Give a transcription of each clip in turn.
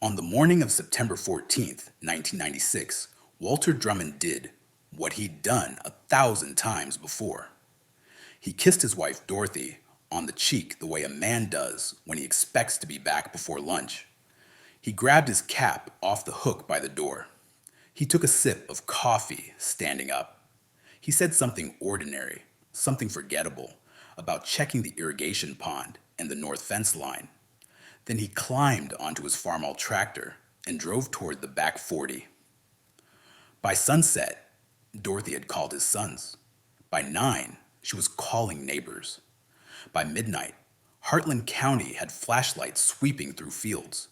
On the morning of September 14th, 1996, Walter Drummond did what he'd done 1,000 times before. He kissed his wife Dorothy on the cheek the way a man does when he expects to be back before lunch. He grabbed his cap off the hook by the door. He took a sip of coffee standing up. He said something ordinary, something forgettable, about checking the irrigation pond and the north fence line. Then he climbed onto his Farmall tractor and drove toward the back 40. By sunset, Dorothy had called his sons. By 9, she was calling neighbors. By midnight, Heartland County had flashlights sweeping through fields,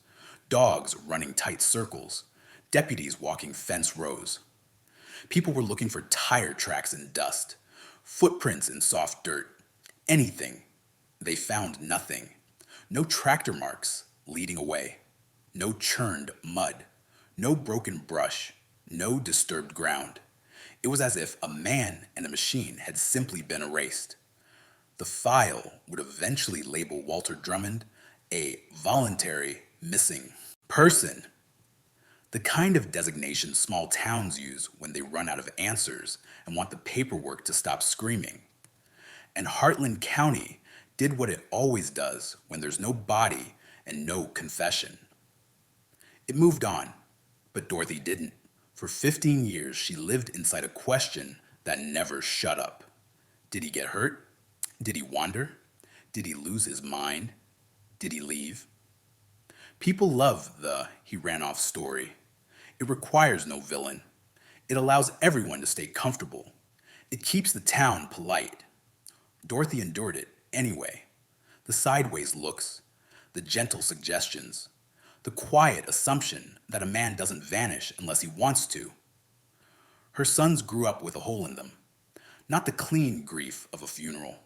dogs running tight circles, deputies walking fence rows. People were looking for tire tracks in dust, footprints in soft dirt, anything. They found nothing. No tractor marks leading away, no churned mud, no broken brush, no disturbed ground. It was as if a man and a machine had simply been erased. The file would eventually label Walter Drummond a voluntary missing person, the kind of designation small towns use when they run out of answers and want the paperwork to stop screaming. And Heartland County did what it always does when there's no body and no confession. It moved on, but Dorothy didn't. For 15 years, she lived inside a question that never shut up. Did he get hurt? Did he wander? Did he lose his mind? Did he leave? People love the "he ran off" story. It requires no villain. It allows everyone to stay comfortable. It keeps the town polite. Dorothy endured it anyway. The sideways looks, the gentle suggestions, the quiet assumption that a man doesn't vanish unless he wants to. Her sons grew up with a hole in them. Not the clean grief of a funeral,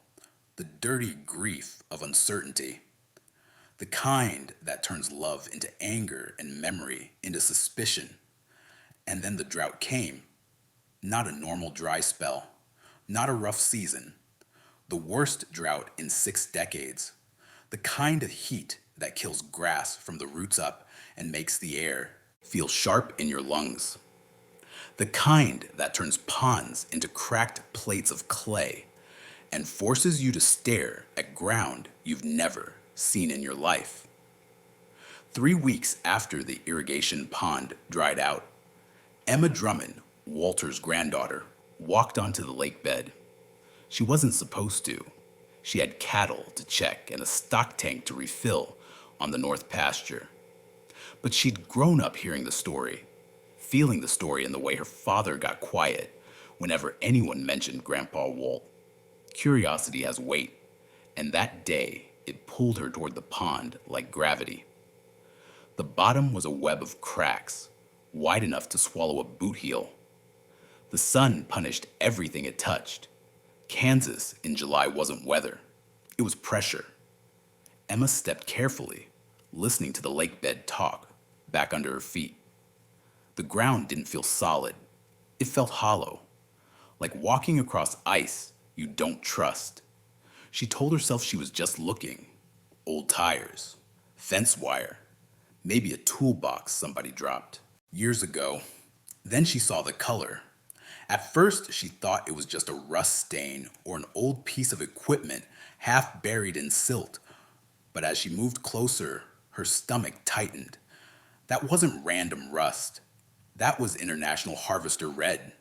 the dirty grief of uncertainty. The kind that turns love into anger and memory into suspicion. And then the drought came. Not a normal dry spell, not a rough season. The worst drought in 6 decades. The kind of heat that kills grass from the roots up and makes the air feel sharp in your lungs. The kind that turns ponds into cracked plates of clay and forces you to stare at ground you've never seen in your life. 3 weeks after the irrigation pond dried out, Emma Drummond, Walter's granddaughter, walked onto the lakebed. She wasn't supposed to. She had cattle to check and a stock tank to refill on the north pasture. But she'd grown up hearing the story, feeling the story in the way her father got quiet whenever anyone mentioned Grandpa Walt. Curiosity has weight, and that day it pulled her toward the pond like gravity. The bottom was a web of cracks, wide enough to swallow a boot heel. The sun punished everything it touched. Kansas in July wasn't weather. It was pressure. Emma stepped carefully, listening to the lakebed talk back under her feet. The ground didn't feel solid. It felt hollow, like walking across ice you don't trust. She told herself she was just looking. Old tires, fence wire, maybe a toolbox somebody dropped years ago. Then she saw the color. At first, she thought it was just a rust stain or an old piece of equipment half buried in silt. But as she moved closer, her stomach tightened. That wasn't random rust. That was International Harvester Red,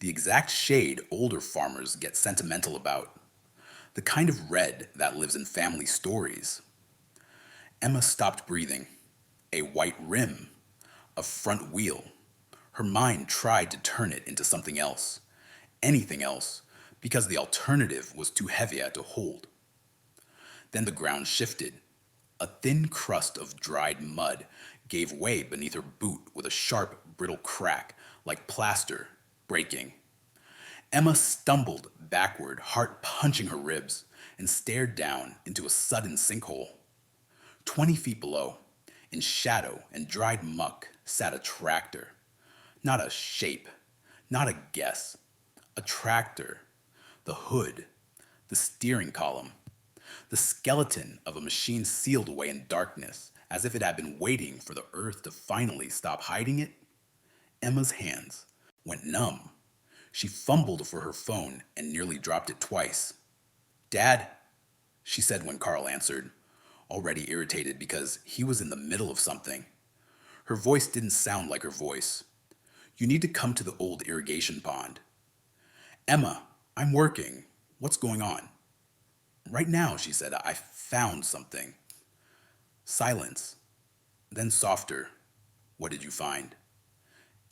the exact shade older farmers get sentimental about. The kind of red that lives in family stories. Emma stopped breathing. A white rim, a front wheel. Her mind tried to turn it into something else, anything else, because the alternative was too heavy to hold. Then the ground shifted. A thin crust of dried mud gave way beneath her boot with a sharp, brittle crack, like plaster, breaking. Emma stumbled backward, heart punching her ribs, and stared down into a sudden sinkhole. 20 feet below, in shadow and dried muck, sat a tractor. Not a shape, not a guess. A tractor, the hood, the steering column, the skeleton of a machine sealed away in darkness as if it had been waiting for the earth to finally stop hiding it. Emma's hands went numb. She fumbled for her phone and nearly dropped it twice. "Dad," she said when Carl answered, already irritated because he was in the middle of something. Her voice didn't sound like her voice. "You need to come to the old irrigation pond." "Emma, I'm working. What's going on?" "Right now," she said, "I found something." Silence, then softer. "What did you find?"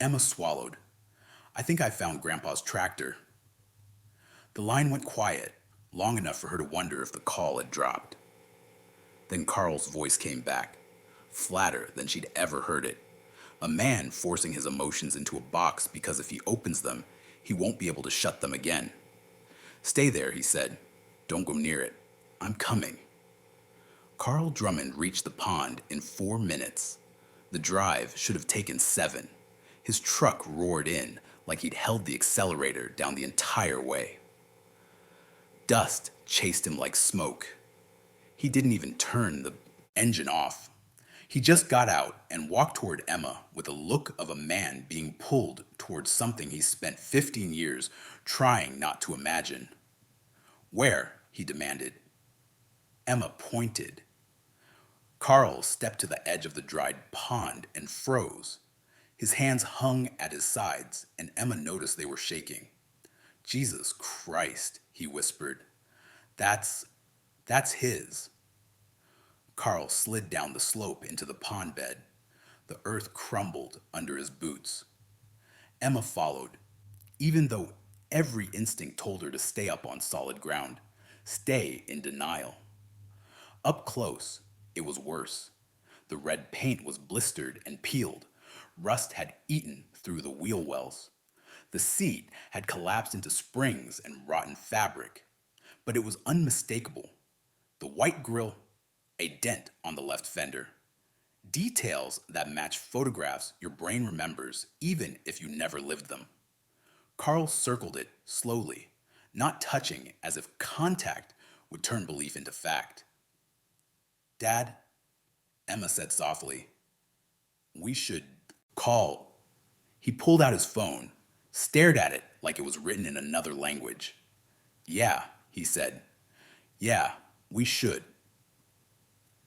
Emma swallowed. "I think I found Grandpa's tractor." The line went quiet, long enough for her to wonder if the call had dropped. Then Carl's voice came back, flatter than she'd ever heard it. A man forcing his emotions into a box because if he opens them, he won't be able to shut them again. "Stay there," he said. "Don't go near it. I'm coming." Carl Drummond reached the pond in 4 minutes. The drive should have taken 7. His truck roared in like he'd held the accelerator down the entire way. Dust chased him like smoke. He didn't even turn the engine off. He just got out and walked toward Emma with the look of a man being pulled towards something he spent 15 years trying not to imagine. "Where?" he demanded. Emma pointed. Carl stepped to the edge of the dried pond and froze. His hands hung at his sides, and Emma noticed they were shaking. "Jesus Christ," he whispered. That's his." Carl slid down the slope into the pond bed. The earth crumbled under his boots. Emma followed, even though every instinct told her to stay up on solid ground, stay in denial. Up close, it was worse. The red paint was blistered and peeled. Rust had eaten through the wheel wells. The seat had collapsed into springs and rotten fabric. But it was unmistakable. The white grille, a dent on the left fender. Details that match photographs your brain remembers even if you never lived them. Carl circled it slowly, not touching as if contact would turn belief into fact. "Dad," Emma said softly, "we should call." He pulled out his phone, stared at it like it was written in another language. "Yeah," he said. "Yeah, we should."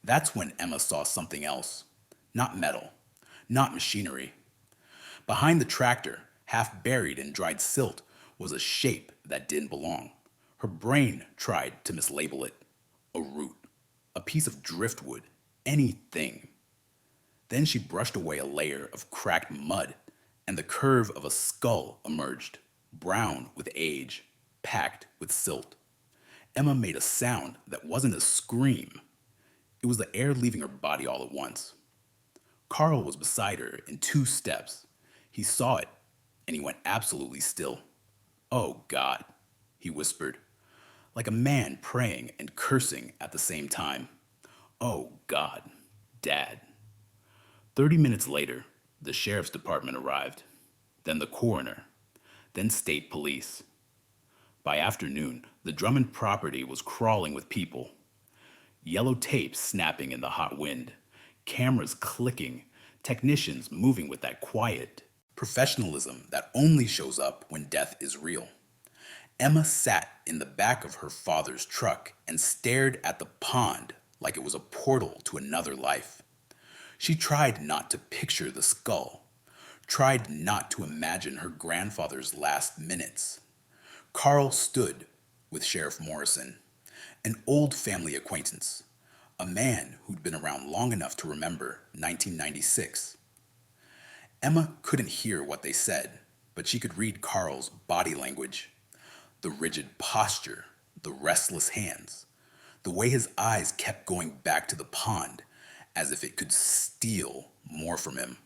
That's when Emma saw something else. Not metal, not machinery. Behind the tractor, half buried in dried silt, was a shape that didn't belong. Her brain tried to mislabel it. A root, a piece of driftwood, anything. Then she brushed away a layer of cracked mud, and the curve of a skull emerged, brown with age, packed with silt. Emma made a sound that wasn't a scream. It was the air leaving her body all at once. Carl was beside her in 2 steps. He saw it, and he went absolutely still. "Oh, God," he whispered, like a man praying and cursing at the same time. "Oh, God, Dad." 30 minutes later, the sheriff's department arrived, then the coroner, then state police. By afternoon, the Drummond property was crawling with people. Yellow tape snapping in the hot wind, cameras clicking, technicians moving with that quiet professionalism that only shows up when death is real. Emma sat in the back of her father's truck and stared at the pond like it was a portal to another life. She tried not to picture the skull, tried not to imagine her grandfather's last minutes. Carl stood with Sheriff Morrison, an old family acquaintance, a man who'd been around long enough to remember 1996. Emma couldn't hear what they said, but she could read Carl's body language. The rigid posture, the restless hands, the way his eyes kept going back to the pond as if it could steal more from him.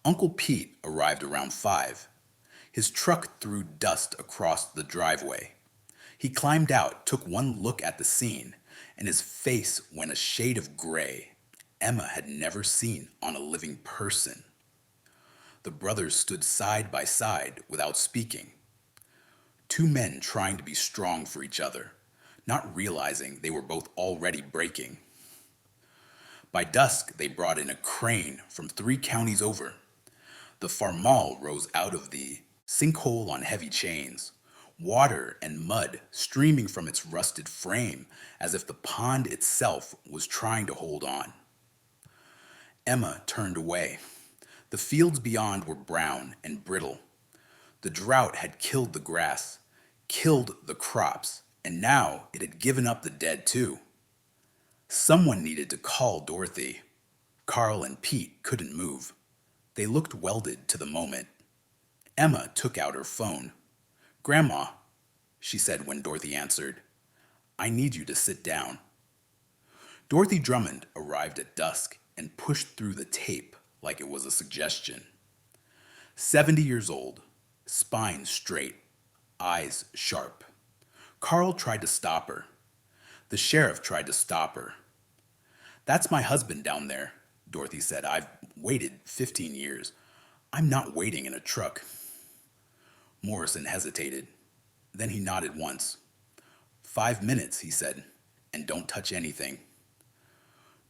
Uncle Pete arrived around 5. His truck threw dust across the driveway. He climbed out, took one look at the scene, and his face went a shade of gray Emma had never seen on a living person. The brothers stood side by side without speaking. 2 men trying to be strong for each other, not realizing they were both already breaking. By dusk, they brought in a crane from 3 counties over. The Farmall rose out of the sinkhole on heavy chains, water and mud streaming from its rusted frame as if the pond itself was trying to hold on. Emma turned away. The fields beyond were brown and brittle. The drought had killed the grass, killed the crops, and now it had given up the dead too. Someone needed to call Dorothy. Carl and Pete couldn't move. They looked welded to the moment. Emma took out her phone. "Grandma," she said when Dorothy answered, "I need you to sit down." Dorothy Drummond arrived at dusk and pushed through the tape like it was a suggestion. 70 years old, spine straight, eyes sharp. Carl tried to stop her. The sheriff tried to stop her. "That's my husband down there," Dorothy said. "I've waited 15 years. I'm not waiting in a truck." Morrison hesitated. Then he nodded once. 5 minutes, he said, "and don't touch anything."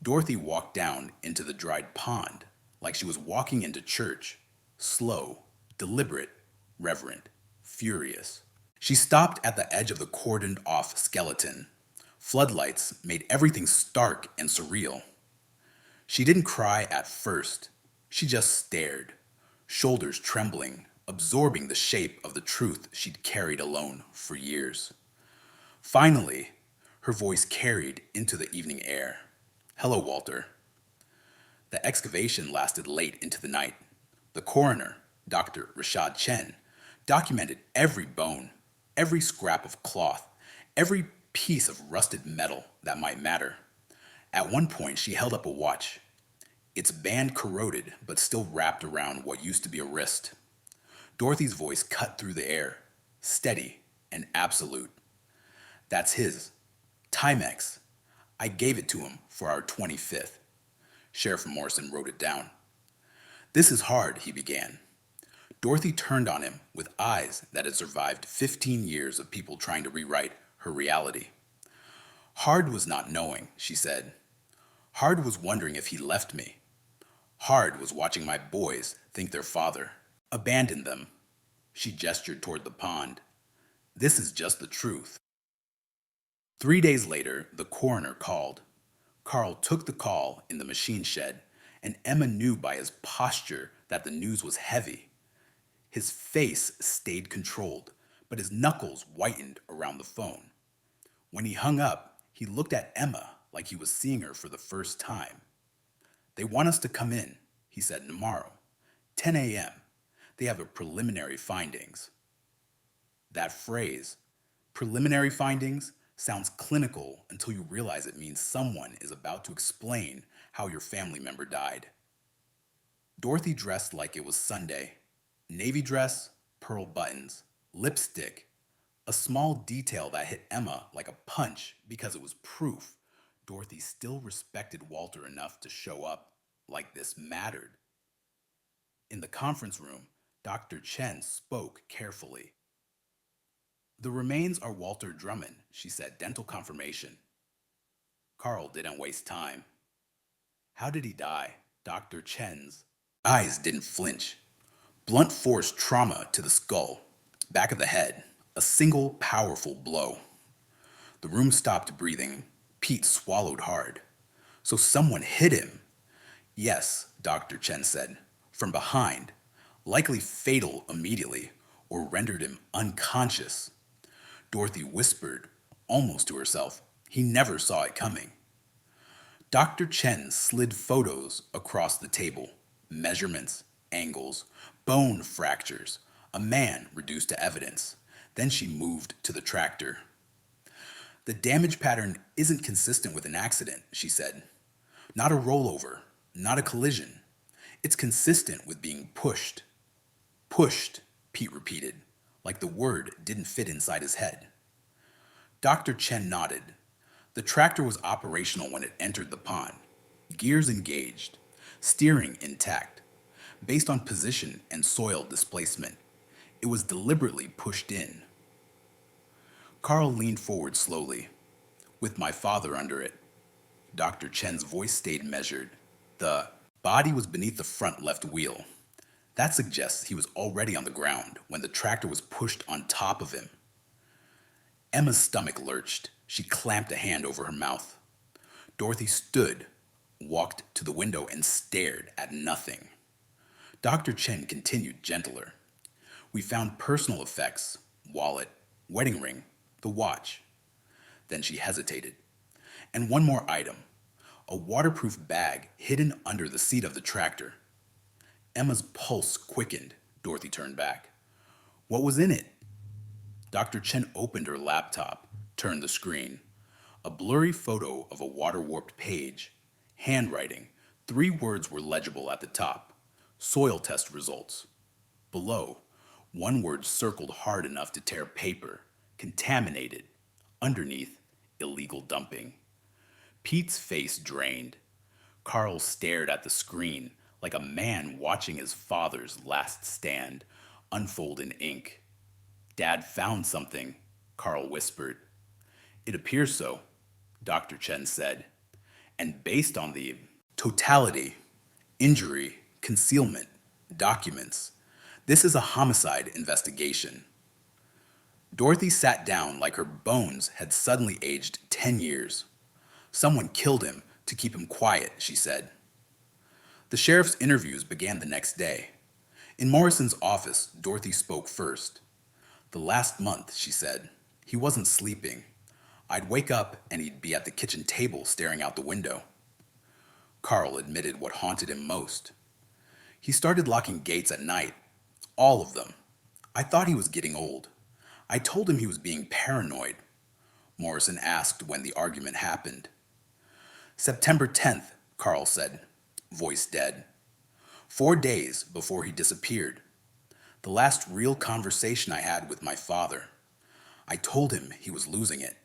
Dorothy walked down into the dried pond like she was walking into church, slow, deliberate, reverent, furious. She stopped at the edge of the cordoned-off skeleton. Floodlights made everything stark and surreal. She didn't cry at first. She just stared, shoulders trembling, absorbing the shape of the truth she'd carried alone for years. Finally, her voice carried into the evening air. "Hello, Walter." The excavation lasted late into the night. The coroner, Dr. Rashad Chen, documented every bone, every scrap of cloth, every piece of rusted metal that might matter. At one point, she held up a watch. Its band corroded, but still wrapped around what used to be a wrist. Dorothy's voice cut through the air, steady and absolute. "That's his. Timex. I gave it to him for our 25th. Sheriff Morrison wrote it down. "This is hard," he began. Dorothy turned on him with eyes that had survived 15 years of people trying to rewrite her reality. "Hard was not knowing," she said. "Hard was wondering if he left me. Hard was watching my boys think their father abandoned them." She gestured toward the pond. "This is just the truth." 3 days later, the coroner called. Carl took the call in the machine shed, and Emma knew by his posture that the news was heavy. His face stayed controlled, but his knuckles whitened around the phone. When he hung up, he looked at Emma like he was seeing her for the first time. "They want us to come in," he said, "tomorrow, 10 a.m. They have a preliminary findings." That phrase, preliminary findings, sounds clinical until you realize it means someone is about to explain how your family member died. Dorothy dressed like it was Sunday. Navy dress, pearl buttons, lipstick, a small detail that hit Emma like a punch because it was proof Dorothy still respected Walter enough to show up like this mattered. In the conference room, Dr. Chen spoke carefully. "The remains are Walter Drummond," she said, "dental confirmation." Carl didn't waste time. "How did he die?" Dr. Chen's eyes didn't flinch. "Blunt force trauma to the skull, back of the head, a single powerful blow." The room stopped breathing. Pete swallowed hard. "So someone hit him?" "Yes," Dr. Chen said, "from behind, likely fatal immediately, or rendered him unconscious." Dorothy whispered, almost to herself, "He never saw it coming." Dr. Chen slid photos across the table, measurements, angles, bone fractures, a man reduced to evidence. Then she moved to the tractor. "The damage pattern isn't consistent with an accident," she said. "Not a rollover, not a collision. It's consistent with being pushed." "Pushed," Pete repeated, like the word didn't fit inside his head. Dr. Chen nodded. The tractor was operational when it entered the pond. Gears engaged, steering intact. Based on position and soil displacement, it was deliberately pushed in. Carl leaned forward slowly. "With my father under it." Dr. Chen's voice stayed measured. The body was beneath the front left wheel. That suggests he was already on the ground when the tractor was pushed on top of him. Emma's stomach lurched. She clamped a hand over her mouth. Dorothy stood, walked to the window, and stared at nothing. Dr. Chen continued gentler. We found personal effects, wallet, wedding ring, the watch. Then she hesitated. And one more item, a waterproof bag hidden under the seat of the tractor. Emma's pulse quickened. Dorothy turned back. What was in it? Dr. Chen opened her laptop, turned the screen. A blurry photo of a water-warped page. Handwriting. 3 words were legible at the top. Soil test results. Below, 1 word circled hard enough to tear paper. Contaminated. Underneath, illegal dumping. Pete's face drained. Carl stared at the screen like a man watching his father's last stand unfold in ink. Dad found something, Carl whispered. It appears so, Dr. Chen said. And based on the totality, injury, concealment, documents, this is a homicide investigation. Dorothy sat down like her bones had suddenly aged 10 years. Someone killed him to keep him quiet, she said. The sheriff's interviews began the next day. In Morrison's office, Dorothy spoke first. The last month, she said, he wasn't sleeping. I'd wake up and he'd be at the kitchen table staring out the window. Carl admitted what haunted him most. He started locking gates at night. All of them. I thought he was getting old. I told him he was being paranoid. Morrison asked when the argument happened. September 10th, Carl said, voice dead. 4 days before he disappeared. The last real conversation I had with my father. I told him he was losing it.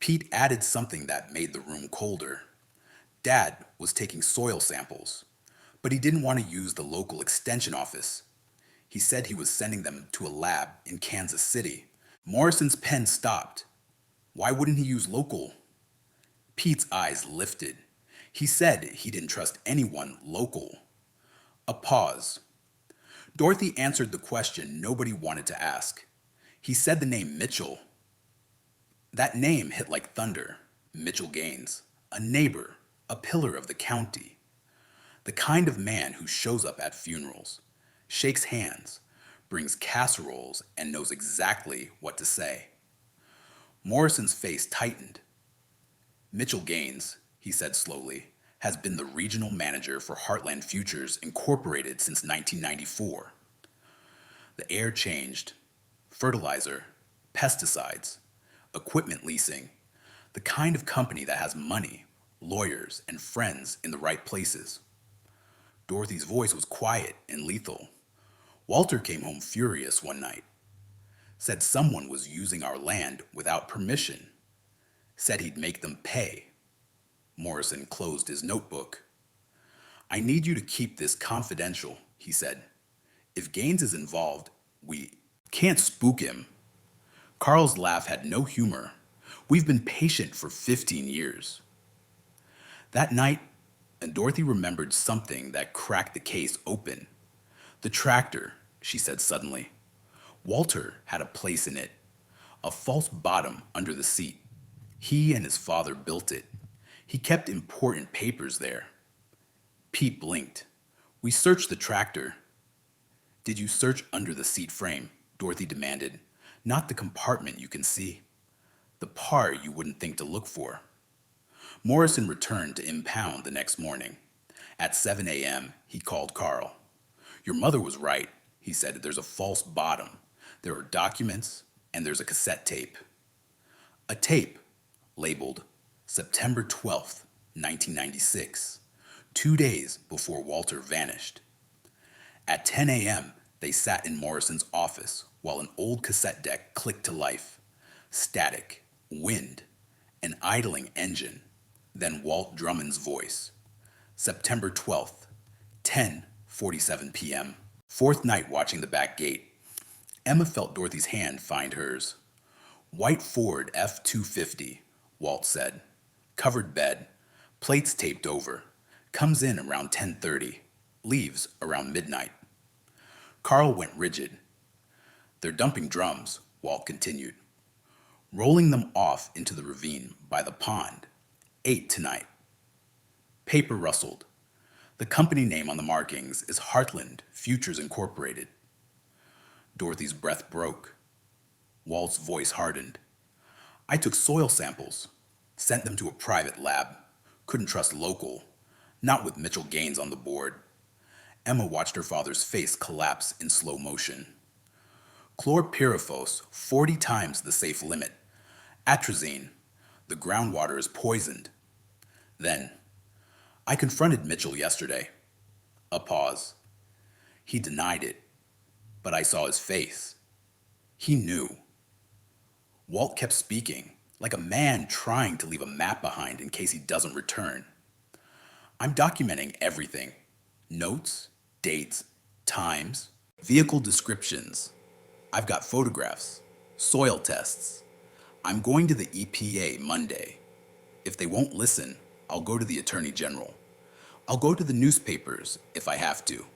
Pete added something that made the room colder. Dad was taking soil samples, but he didn't want to use the local extension office. He said he was sending them to a lab in Kansas City. Morrison's pen stopped. Why wouldn't he use local? Pete's eyes lifted. He said he didn't trust anyone local. A pause. Dorothy answered the question nobody wanted to ask. He said the name Mitchell. That name hit like thunder. Mitchell Gaines, a neighbor, a pillar of the county. The kind of man who shows up at funerals, shakes hands, brings casseroles, and knows exactly what to say. Morrison's face tightened. Mitchell Gaines, he said slowly, has been the regional manager for Heartland Futures Incorporated since 1994. The air changed. Fertilizer, pesticides, equipment leasing, the kind of company that has money, lawyers, and friends in the right places. Dorothy's voice was quiet and lethal. Walter came home furious one night. Said someone was using our land without permission. Said he'd make them pay. Morrison closed his notebook. I need you to keep this confidential, he said. If Gaines is involved, we can't spook him. Carl's laugh had no humor. We've been patient for 15 years. That night, and Dorothy remembered something that cracked the case open. The tractor, she said suddenly. Walter had a place in it, a false bottom under the seat. He and his father built it. He kept important papers there. Pete blinked. We searched the tractor. Did you search under the seat frame? Dorothy demanded. Not the compartment you can see. The part you wouldn't think to look for. Morrison returned to impound the next morning. At 7 a.m., he called Carl. Your mother was right, he said. There's a false bottom. There are documents, and there's a cassette tape. A tape labeled September 12th, 1996, 2 days before Walter vanished. At 10 a.m., they sat in Morrison's office while an old cassette deck clicked to life. Static, wind, an idling engine, then Walt Drummond's voice. September 12th, 10:47 p.m. Fourth night watching the back gate. Emma felt Dorothy's hand find hers. White Ford F-250, Walt said. Covered bed, Plates taped over. Comes in around 10:30. Leaves around midnight. Carl went rigid. They're dumping drums, Walt continued. Rolling them off into the ravine by the pond. 8 tonight. Paper rustled. The company name on the markings is Heartland Futures Incorporated. Dorothy's breath broke. Walt's voice hardened. I took soil samples, sent them to a private lab. Couldn't trust local, not with Mitchell Gaines on the board. Emma watched her father's face collapse in slow motion. Chlorpyrifos, 40 times the safe limit. Atrazine, the groundwater is poisoned. Then, I confronted Mitchell yesterday. A pause. He denied it, but I saw his face. He knew. Walt kept speaking, like a man trying to leave a map behind in case he doesn't return. I'm documenting everything. Notes, dates, times, vehicle descriptions. I've got photographs, soil tests. I'm going to the EPA Monday. If they won't listen, I'll go to the Attorney General. I'll go to the newspapers if I have to.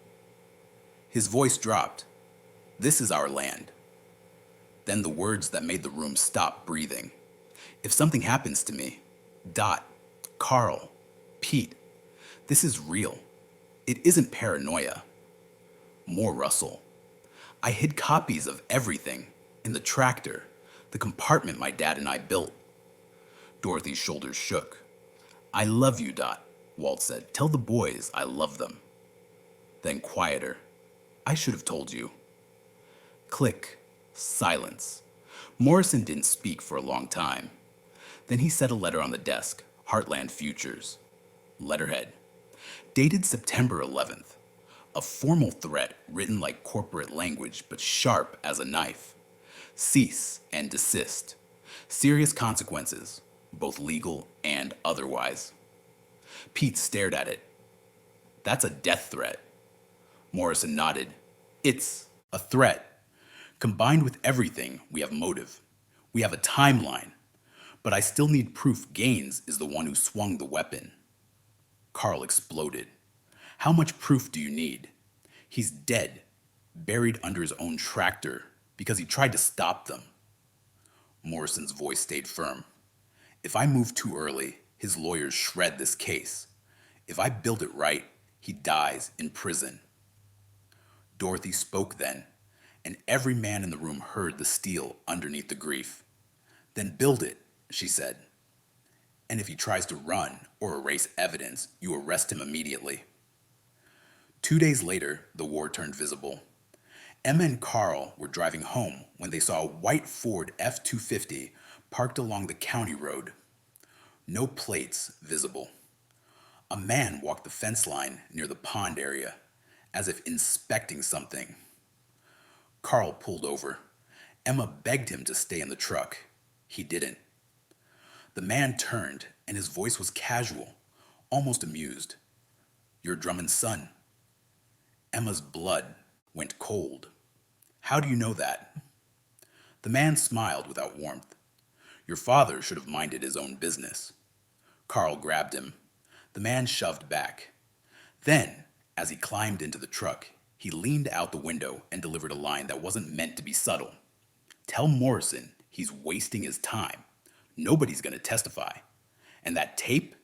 His voice dropped. This is our land. Then the words that made the room stop breathing. If something happens to me, Dot, Carl, Pete, this is real. It isn't paranoia. More rustle. I hid copies of everything in the tractor, the compartment my dad and I built. Dorothy's shoulders shook. I love you, Dot, Walt said. Tell the boys I love them. Then quieter. I should have told you. Click. Silence. Morrison didn't speak for a long time. Then he set a letter on the desk, Heartland Futures. Letterhead. Dated September 11th. A formal threat written like corporate language but sharp as a knife. Cease and desist. Serious consequences, both legal and otherwise. Pete stared at it. That's a death threat. Morrison nodded. It's a threat. Combined with everything, we have motive. We have a timeline. But I still need proof Gaines is the one who swung the weapon. Carl exploded. How much proof do you need? He's dead, buried under his own tractor because he tried to stop them. Morrison's voice stayed firm. If I move too early, his lawyers shred this case. If I build it right, he dies in prison. Dorothy spoke then, and every man in the room heard the steel underneath the grief. Then build it, she said. And if he tries to run or erase evidence, you arrest him immediately. 2 days later, the war turned visible. Emma and Carl were driving home when they saw a white Ford F-250 parked along the county road. No plates visible. A man walked the fence line near the pond area, as if inspecting something. Carl pulled over. Emma begged him to stay in the truck. He didn't. The man turned, and his voice was casual, almost amused. You're Drummond's son. Emma's blood went cold. How do you know that? The man smiled without warmth. Your father should have minded his own business. Carl grabbed him. The man shoved back. Then, as he climbed into the truck, he leaned out the window and delivered a line that wasn't meant to be subtle. Tell Morrison he's wasting his time. Nobody's going to testify. And that tape?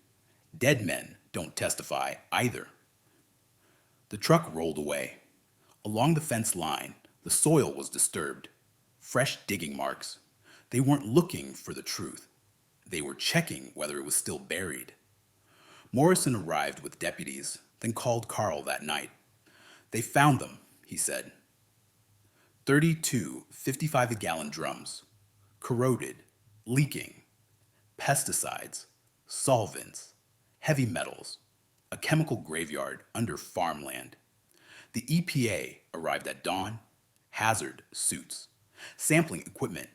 Dead men don't testify either. The truck rolled away. Along the fence line, the soil was disturbed. Fresh digging marks. They weren't looking for the truth. They were checking whether it was still buried. Morrison arrived with deputies, then called Carl that night. They found them, he said. 32 55-gallon drums. Corroded, leaking. Pesticides, solvents, heavy metals. A chemical graveyard under farmland. The EPA arrived at dawn. Hazard suits. Sampling equipment.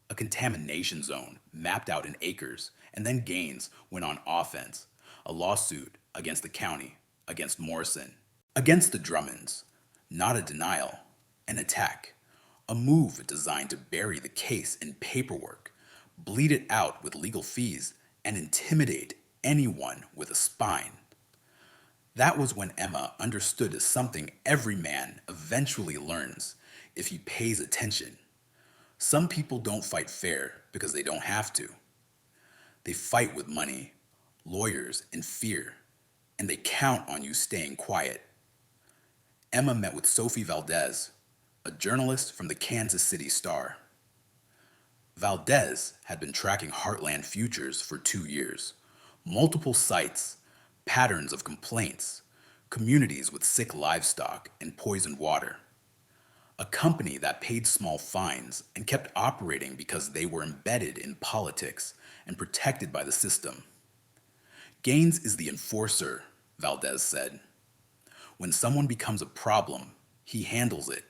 A contamination zone mapped out in acres, and then Gaines went on offense. A lawsuit against the county, against Morrison, against the Drummonds. Not a denial, an attack. A move designed to bury the case in paperwork, bleed it out with legal fees, and intimidate anyone with a spine. That was when Emma understood something every man eventually learns if he pays attention. Some people don't fight fair because they don't have to. They fight with money, lawyers, and fear, and they count on you staying quiet. Emma met with Sophie Valdez, a journalist from the Kansas City Star. Valdez had been tracking Heartland futures for 2 years. Multiple sites, patterns of complaints, communities with sick livestock and poisoned water. A company that paid small fines and kept operating because they were embedded in politics and protected by the system. Gaines is the enforcer, Valdez said. When someone becomes a problem, he handles it.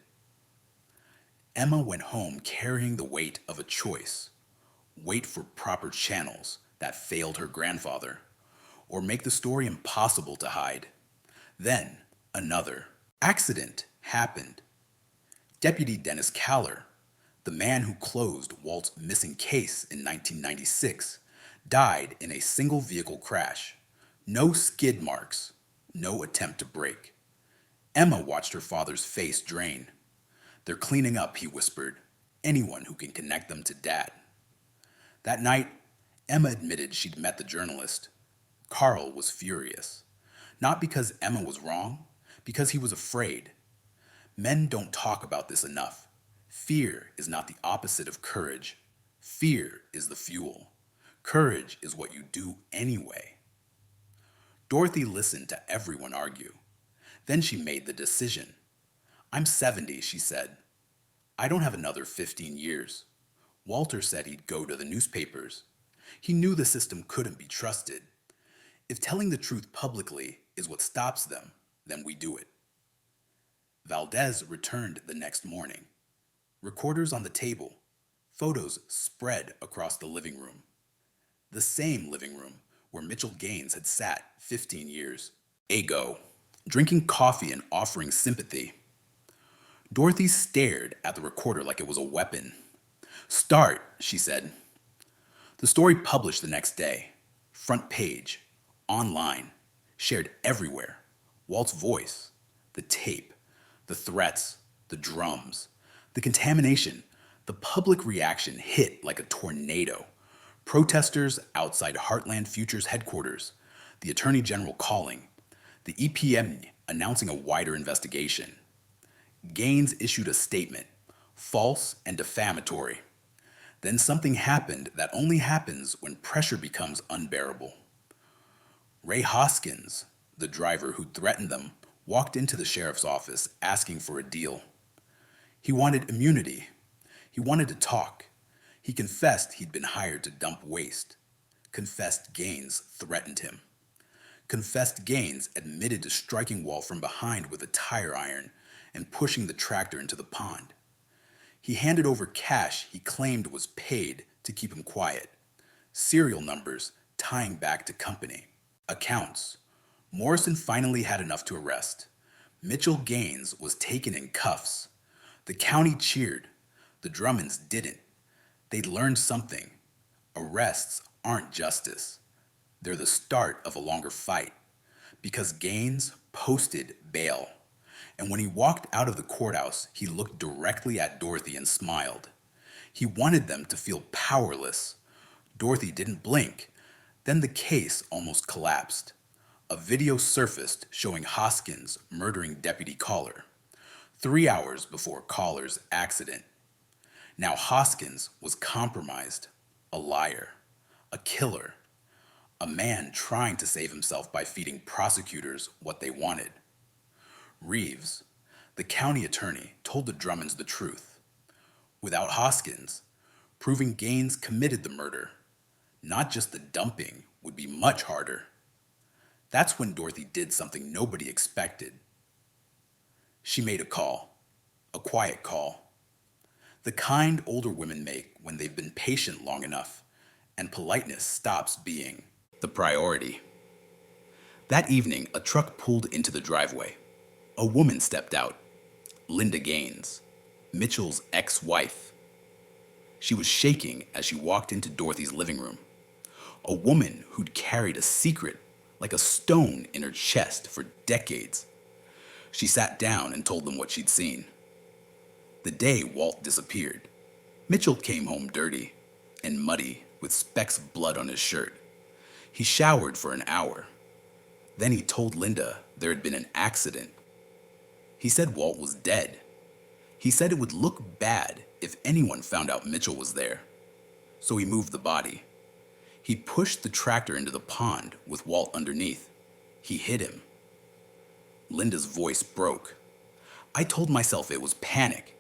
Emma went home carrying the weight of a choice. Wait for proper channels that failed her grandfather, or make the story impossible to hide. Then, another accident happened. Deputy Dennis Caller, the man who closed Walt's missing case in 1996, died in a single vehicle crash. No skid marks, no attempt to brake. Emma watched her father's face drain. "They're cleaning up," he whispered. "Anyone who can connect them to Dad." That night, Emma admitted she'd met the journalist. Carl was furious. Not because Emma was wrong, because he was afraid. Men don't talk about this enough. Fear is not the opposite of courage. Fear is the fuel. Courage is what you do anyway. Dorothy listened to everyone argue. Then she made the decision. "I'm 70, she said. "I don't have another 15 years. Walter said he'd go to the newspapers. He knew the system couldn't be trusted. If telling the truth publicly is what stops them, then we do it." Valdez returned the next morning. Recorders on the table. Photos spread across the living room. The same living room where Mitchell Gaines had sat 15 years ago, drinking coffee and offering sympathy. Dorothy stared at the recorder like it was a weapon. "Start," she said. The story published the next day. Front page, online, shared everywhere. Walt's voice, the tape, the threats, the drums, the contamination. The public reaction hit like a tornado. Protesters outside Heartland Futures headquarters, the Attorney General calling, the EPM announcing a wider investigation. Gaines issued a statement, false and defamatory. Then something happened that only happens when pressure becomes unbearable. Ray Hoskins, the driver who threatened them, walked into the sheriff's office asking for a deal. He wanted immunity. He wanted to talk. He confessed he'd been hired to dump waste. Confessed Gaines threatened him. Confessed Gaines admitted to striking Walt from behind with a tire iron and pushing the tractor into the pond. He handed over cash he claimed was paid to keep him quiet. Serial numbers tying back to company. Accounts. Morrison finally had enough to arrest. Mitchell Gaines was taken in cuffs. The county cheered. The Drummonds didn't. They'd learned something. Arrests aren't justice. They're the start of a longer fight. Because Gaines posted bail. And when he walked out of the courthouse, he looked directly at Dorothy and smiled. He wanted them to feel powerless. Dorothy didn't blink. Then the case almost collapsed. A video surfaced showing Hoskins murdering Deputy Caller, 3 hours before Caller's accident. Now Hoskins was compromised, a liar, a killer, a man trying to save himself by feeding prosecutors what they wanted. Reeves, the county attorney, told the Drummonds the truth. Without Hoskins, proving Gaines committed the murder, not just the dumping, would be much harder. That's when Dorothy did something nobody expected. She made a call, a quiet call. The kind older women make when they've been patient long enough and politeness stops being the priority. That evening, a truck pulled into the driveway. A woman stepped out, Linda Gaines, Mitchell's ex-wife. She was shaking as she walked into Dorothy's living room. A woman who'd carried a secret like a stone in her chest for decades. She sat down and told them what she'd seen. The day Walt disappeared, Mitchell came home dirty and muddy with specks of blood on his shirt. He showered for an hour. Then he told Linda there had been an accident. He said Walt was dead. He said it would look bad if anyone found out Mitchell was there. So he moved the body. He pushed the tractor into the pond with Walt underneath. He hid him. Linda's voice broke. I told myself it was panic.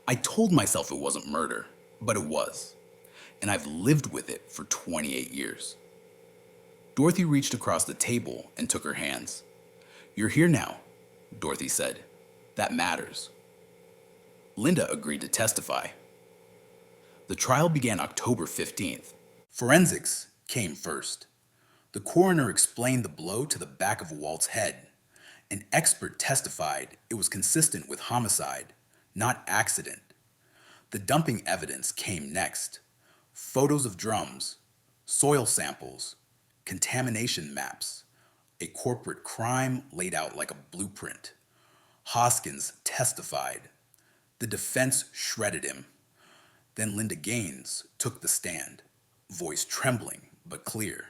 I told myself it wasn't murder, but it was. And I've lived with it for 28 years. Dorothy reached across the table and took her hands. You're here now, Dorothy said. That matters. Linda agreed to testify. The trial began October 15th. Forensics came first. The coroner explained the blow to the back of Walt's head. An expert testified it was consistent with homicide, not accident. The dumping evidence came next. Photos of drums, soil samples, contamination maps, a corporate crime laid out like a blueprint. Hoskins testified. The defense shredded him. Then Linda Gaines took the stand, voice trembling but clear.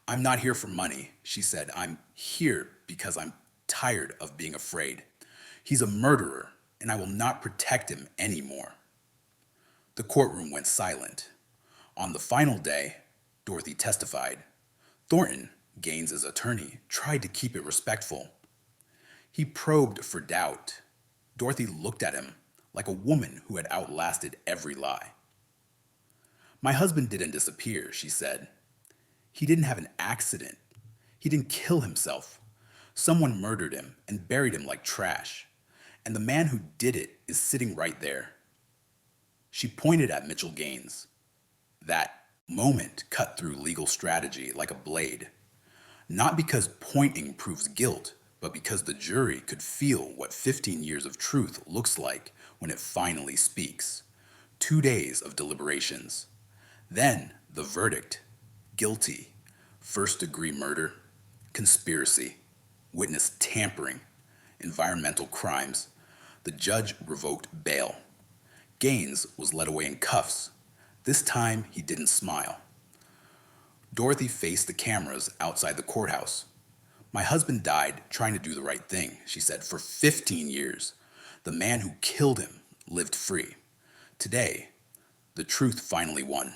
I'm not here for money, she said. I'm here because I'm tired of being afraid. He's a murderer, and I will not protect him anymore. The courtroom went silent. On the final day, Dorothy testified. Thornton, Gaines' attorney, tried to keep it respectful. He probed for doubt. Dorothy looked at him like a woman who had outlasted every lie. My husband didn't disappear, she said. He didn't have an accident. He didn't kill himself. Someone murdered him and buried him like trash. And the man who did it is sitting right there. She pointed at Mitchell Gaines. That moment cut through legal strategy like a blade. Not because pointing proves guilt, but because the jury could feel what 15 years of truth looks like when it finally speaks. 2 days of deliberations. Then the verdict. Guilty. First-degree murder. Conspiracy. Witness tampering. Environmental crimes. The judge revoked bail. Gaines was led away in cuffs. This time he didn't smile. Dorothy faced the cameras outside the courthouse. My husband died trying to do the right thing, she said, for 15 years. The man who killed him lived free. Today, the truth finally won.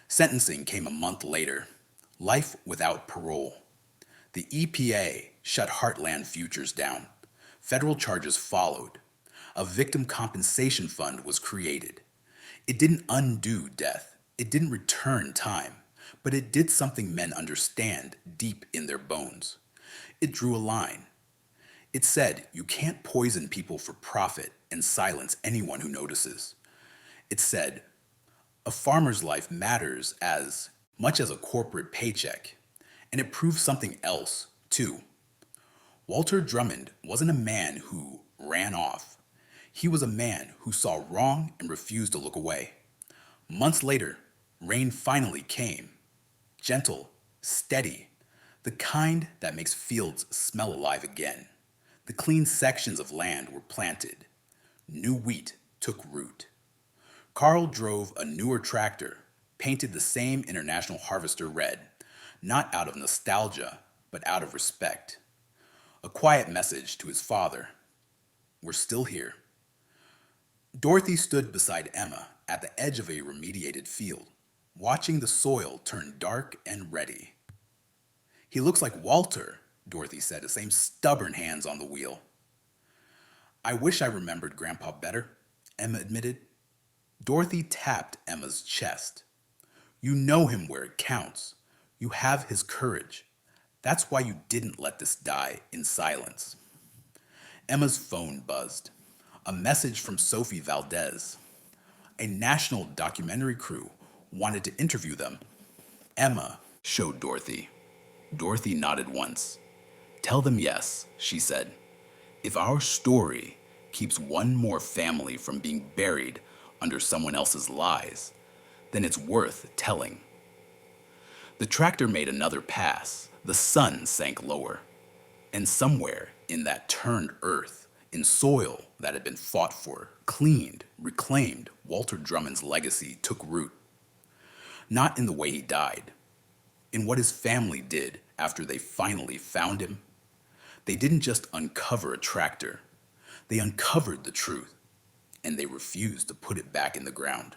Sentencing came a month later. Life without parole. The EPA shut Heartland Futures down. Federal charges followed. A victim compensation fund was created. It didn't undo death. It didn't return time. But it did something men understand deep in their bones. It drew a line. It said you can't poison people for profit and silence anyone who notices. It said a farmer's life matters as much as a corporate paycheck. And it proved something else, too. Walter Drummond wasn't a man who ran off. He was a man who saw wrong and refused to look away. Months later, rain finally came. Gentle, steady, the kind that makes fields smell alive again. The clean sections of land were planted. New wheat took root. Carl drove a newer tractor, painted the same International Harvester red, not out of nostalgia, but out of respect. A quiet message to his father. We're still here. Dorothy stood beside Emma at the edge of a remediated field, watching the soil turn dark and ready. He looks like Walter, Dorothy said, the same stubborn hands on the wheel. I wish I remembered Grandpa better, Emma admitted. Dorothy tapped Emma's chest. You know him where it counts. You have his courage. That's why you didn't let this die in silence. Emma's phone buzzed. A message from Sophie Valdez. A national documentary crew wanted to interview them. Emma showed Dorothy. Dorothy nodded once. Tell them yes, she said. If our story keeps one more family from being buried under someone else's lies, then it's worth telling. The tractor made another pass. The sun sank lower. And somewhere in that turned earth, in soil that had been fought for, cleaned, reclaimed, Walter Drummond's legacy took root. Not in the way he died, in what his family did after they finally found him. They didn't just uncover a tractor, they uncovered the truth, and they refused to put it back in the ground.